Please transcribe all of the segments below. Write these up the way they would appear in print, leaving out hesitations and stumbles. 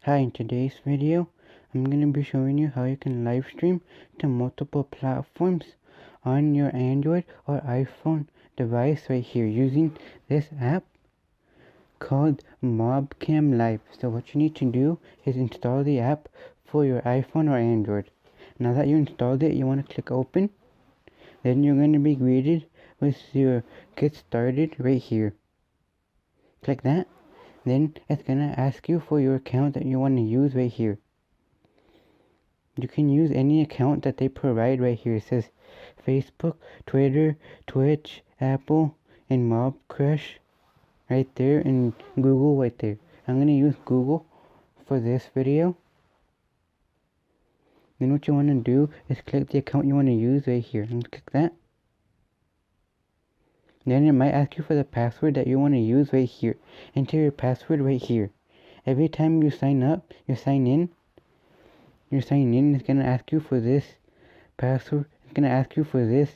Hi, in today's video, I'm going to be showing you how you can live stream to multiple platforms on your Android or iPhone device right here using this app called mobcam Live. So what you need to do is install the app for your iPhone or Android. Now that you installed it, you want to click open. Then you're going to be greeted with your get started right here. Click that. Then it's gonna ask you for your account that you want to use right here. You can use any account that they provide right here. It says Facebook, Twitter, Twitch, Apple, and Mobcrush right there, and Google right there. I'm gonna use Google for this video. Then what you want to do is click the account you want to use right here and click that. Then it might ask you for the password that you want to use right here. Enter your password right here. Every time you sign up, it's going to ask you for this password. It's going to ask you for this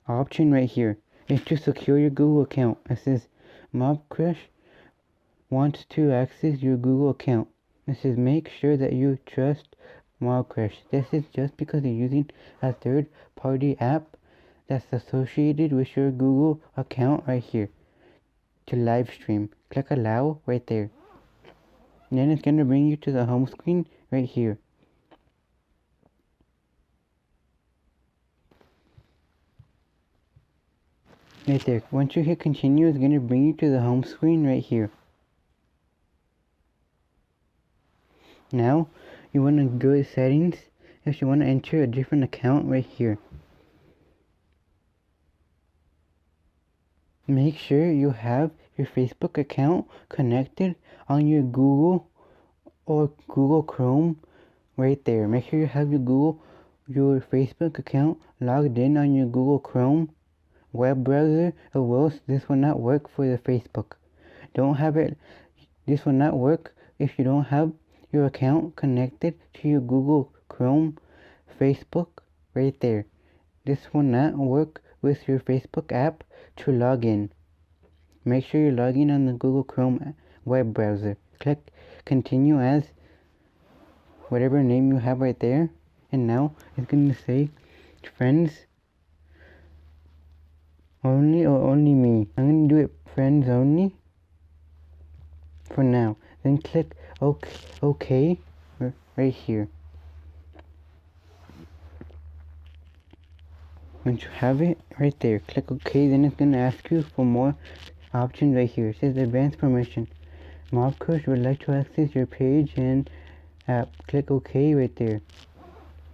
option right here. It's to secure your Google account. It says Mobcrush wants to access your Google account. It says make sure that you trust Mobcrush. This is just because you're using a third-party app that's associated with your Google account right here to live stream. Click allow right there. And then it's going to bring you to the home screen right here. Right there. Once you hit continue, it's going to bring you to the home screen right here. Now you want to go to settings if you want to enter a different account right here. Make sure you have your Facebook account connected on your Google or Google Chrome right there. Make sure you have your Facebook account logged in on your Google Chrome web browser, or else this will not work for the Facebook. This will not work if you don't have your account connected to your Google Chrome Facebook right there. This will not work with your Facebook app to log in. Make sure you're logging on the Google Chrome web browser. Click continue as whatever name you have right there, and now it's going to say friends only or only me. I'm going to do it friends only for now. Then click OK right here. Once you have it right there, click OK. Then it's going to ask you for more options right here. It says advanced permission. Mobcrush would like to access your page and app. Click OK right there.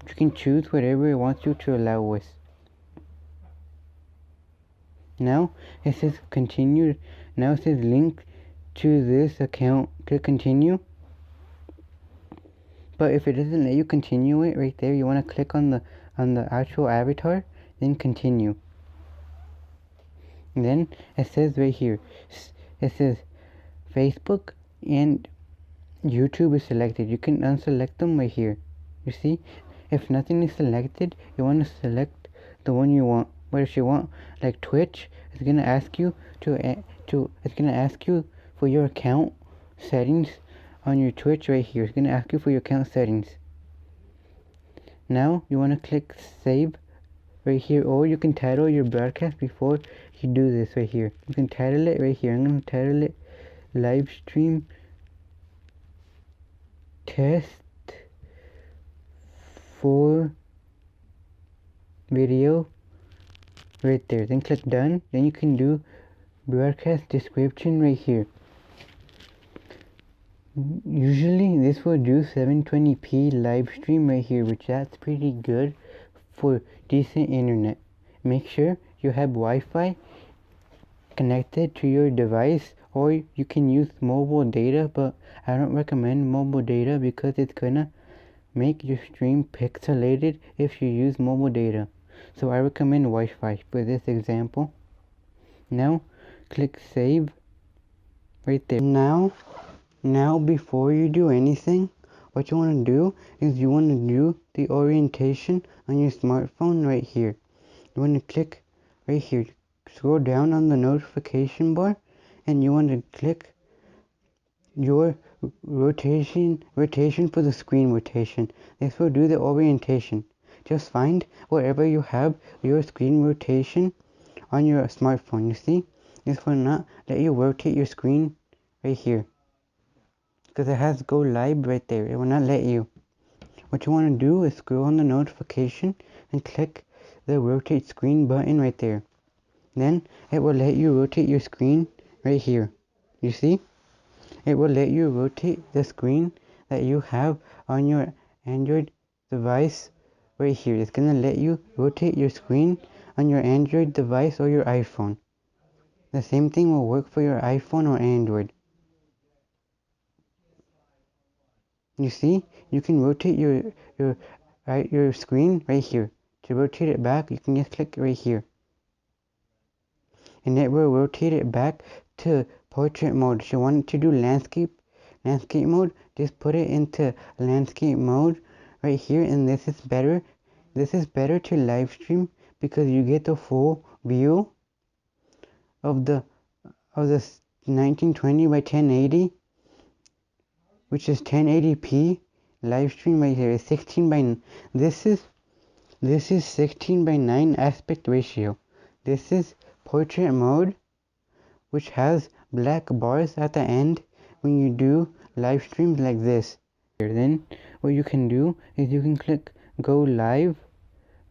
You can choose whatever it wants you to allow with. Now it says continue. Now it says link to this account. Click continue. But if it doesn't let you continue it right there, you want to click on the actual avatar, then continue. And then it says right here, it says Facebook and YouTube is selected. You can unselect them right here. You see, if nothing is selected, you want to select the one you want. But if you want like Twitch, it's gonna ask you for your account settings on your Twitch right here. It's gonna ask you for your account settings. Now you want to click save right here, or you can title your broadcast before you do this right here. You can title it right here. I'm gonna title it live stream test for video right there. Then click done. Then you can do broadcast description right here. Usually this will do 720p live stream right here, which that's pretty good for decent internet. Make sure you have Wi-Fi connected to your device, or you can use mobile data, but I don't recommend mobile data because it's gonna make your stream pixelated if you use mobile data. So I recommend Wi-Fi for this example. Now click save right there. Now before you do anything, what you want to do is you want to do the orientation on your smartphone right here. You want to click right here, scroll down on the notification bar, and you want to click your rotation for the screen rotation. This will do the orientation. Just find wherever you have your screen rotation on your smartphone. You see, this will not let you rotate your screen right here because it has go live right there. It will not let you. What you want to do is scroll on the notification and click the rotate screen button right there. Then it will let you rotate your screen right here. You see? It will let you rotate the screen that you have on your Android device right here. It's gonna let you rotate your screen on your Android device or your iPhone. The same thing will work for your iPhone or Android. You see, you can rotate your screen right here. To rotate it back, you can just click right here. And it will rotate it back to portrait mode. If you want to do landscape mode, just put it into landscape mode right here, and this is better. This is better to live stream because you get the full view of the 1920 by 1080, which is 1080p live stream right here. It's 16 by this is 16 by 9 aspect ratio. This is portrait mode, which has black bars at the end when you do live streams like this. Then what you can do is you can click go live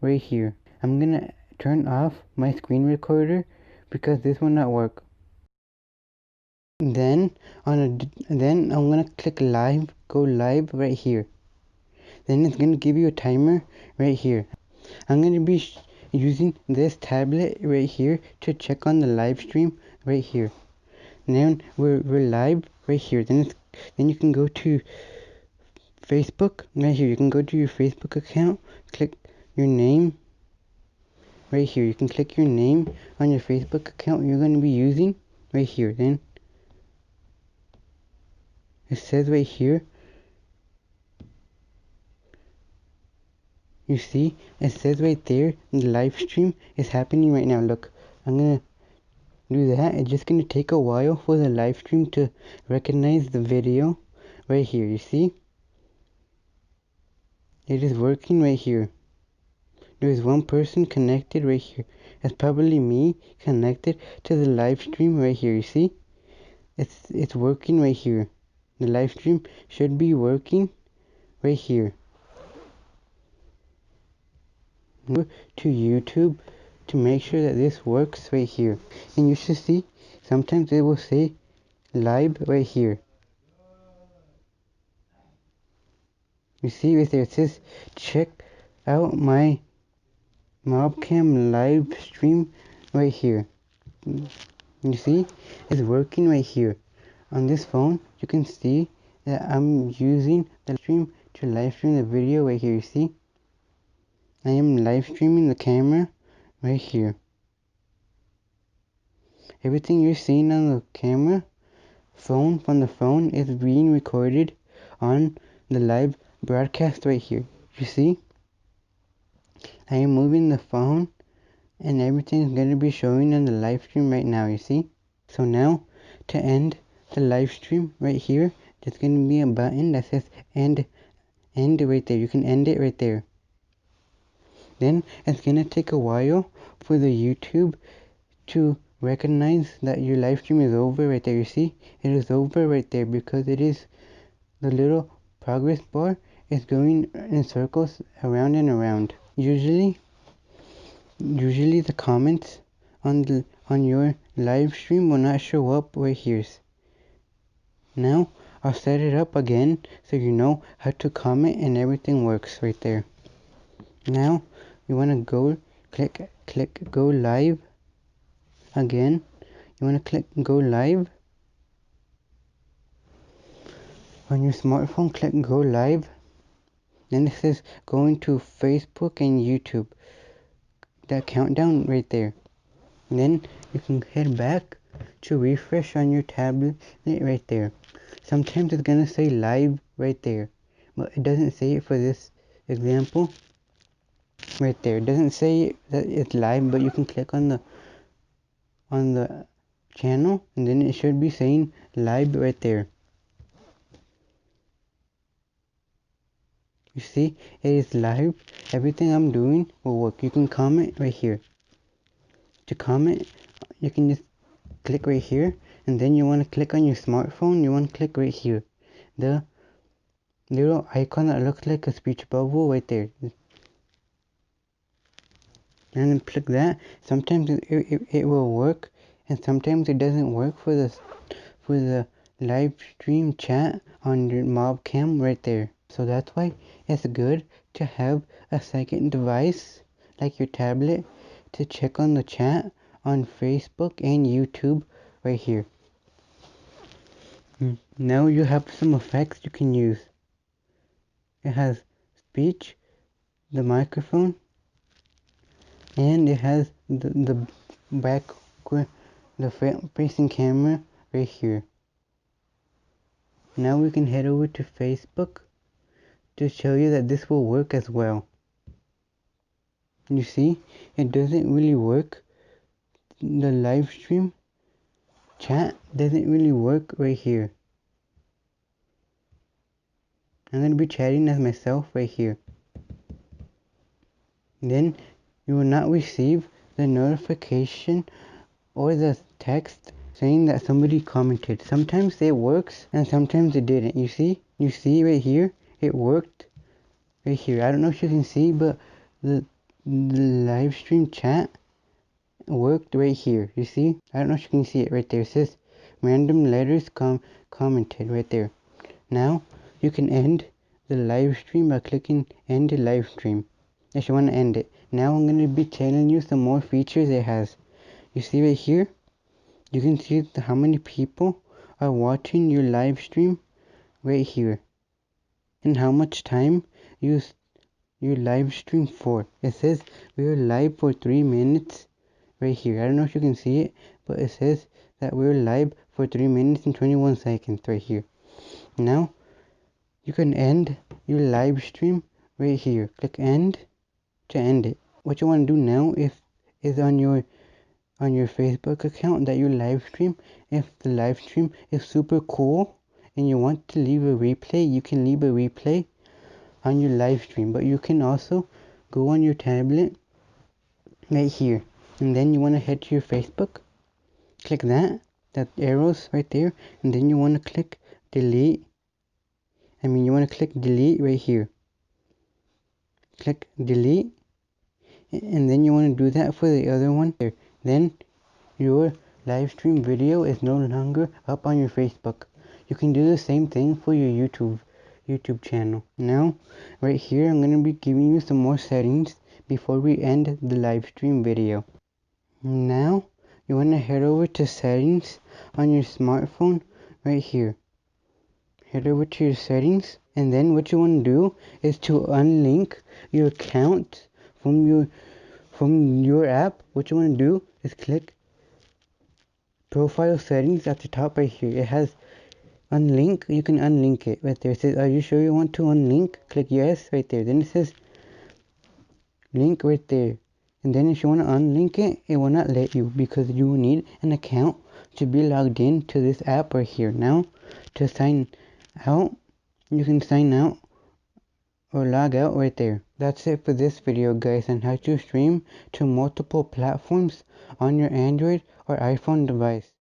right here. I'm gonna turn off my screen recorder because this will not work. Then I'm gonna click live, go live right here. Then it's gonna give you a timer right here. I'm gonna be using this tablet right here to check on the live stream right here. Now we're live right here. Then you can go to Facebook right here. You can go to your Facebook account, click your name right here. You can click your name on your Facebook account you're going to be using right here. Then it says right here, you see, it says right there, the live stream is happening right now. Look, I'm gonna do that. It's just gonna take a while for the live stream to recognize the video right here. You see, it is working right here. There is one person connected right here. It's probably me connected to the live stream right here. You see, it's working right here. The live stream should be working right here. Go to YouTube to make sure that this works right here. And you should see, sometimes it will say live right here. You see right there, it says check out my mobcam live stream right here. You see, it's working right here. On this phone, you can see that I'm using the stream to live stream the video right here. You see, I am live streaming the camera right here. Everything you're seeing on the camera phone from the phone is being recorded on the live broadcast right here. You see, I am moving the phone and everything is going to be showing on the live stream right now. You see, so now to end the live stream right here, there's going to be a button that says end right there. You can end it right there. Then it's going to take a while for the YouTube to recognize that your live stream is over right there. You see, it is over right there because it is the little progress bar is going in circles around and around. Usually the comments on your live stream will not show up right here. Now I'll set it up again so you know how to comment and everything works right there. Now you want to go click go live again. You want to click go live on your smartphone. Click go live. Then it says going to Facebook and YouTube. That countdown right there. And then you can head back to refresh on your tablet right there. Sometimes it's gonna say live right there, but it doesn't say it for this example right there. It doesn't say that it's live, but you can click on the channel and then it should be saying live right there. You see, it is live. Everything I'm doing will work. You can comment right here. To comment, you can just click right here, and then you want to click on your smartphone. You want to click right here, the little icon that looks like a speech bubble right there, and then click that. Sometimes it will work, and sometimes it doesn't work for the live stream chat on your mobcam right there. So that's why it's good to have a second device like your tablet to check on the chat on Facebook and YouTube right here. Now you have some effects you can use. It has speech, the microphone, and it has the back, the front facing camera right here. Now we can head over to Facebook to show you that this will work as well. You see, it doesn't really work. The live stream chat doesn't really work right here. I'm going to be chatting as myself right here. Then you will not receive the notification or the text saying that somebody commented. Sometimes it works and sometimes it didn't. You see right here, it worked right here. I don't know if you can see, but the live stream chat worked right here. You see? I don't know if you can see it right there. It says random letters commented right there. Now you can end the live stream by clicking end the live stream if you want to end it. Now I'm going to be telling you some more features it has. You see right here? You can see how many people are watching your live stream right here, and how much time you live stream for. It says we are live for 3 minutes right here. I don't know if you can see it, but it says that we're live for 3 minutes and 21 seconds right here. Now you can end your live stream right here. Click end to end it. What you want to do now is on your Facebook account that you live stream. If the live stream is super cool and you want to leave a replay, you can leave a replay on your live stream. But you can also go on your tablet right here, and then you want to head to your Facebook. Click that arrows right there, and then you want to click delete. You want to click delete right here. Click delete, and then you want to do that for the other one there. Then your live stream video is no longer up on your Facebook. You can do the same thing for your YouTube channel. Now, right here, I'm going to be giving you some more settings before we end the live stream video. Now, you want to head over to settings on your smartphone right here. Head over to your settings, and then what you want to do is to unlink your account from your app. What you want to do is click profile settings at the top right here. It has unlink. You can unlink it right there. It says, are you sure you want to unlink? Click yes right there. Then it says link right there. And then if you want to unlink it, it will not let you, because you will need an account to be logged in to this app right here. Now, to sign out, you can sign out or log out right there. That's it for this video, guys, on how to stream to multiple platforms on your Android or iPhone device.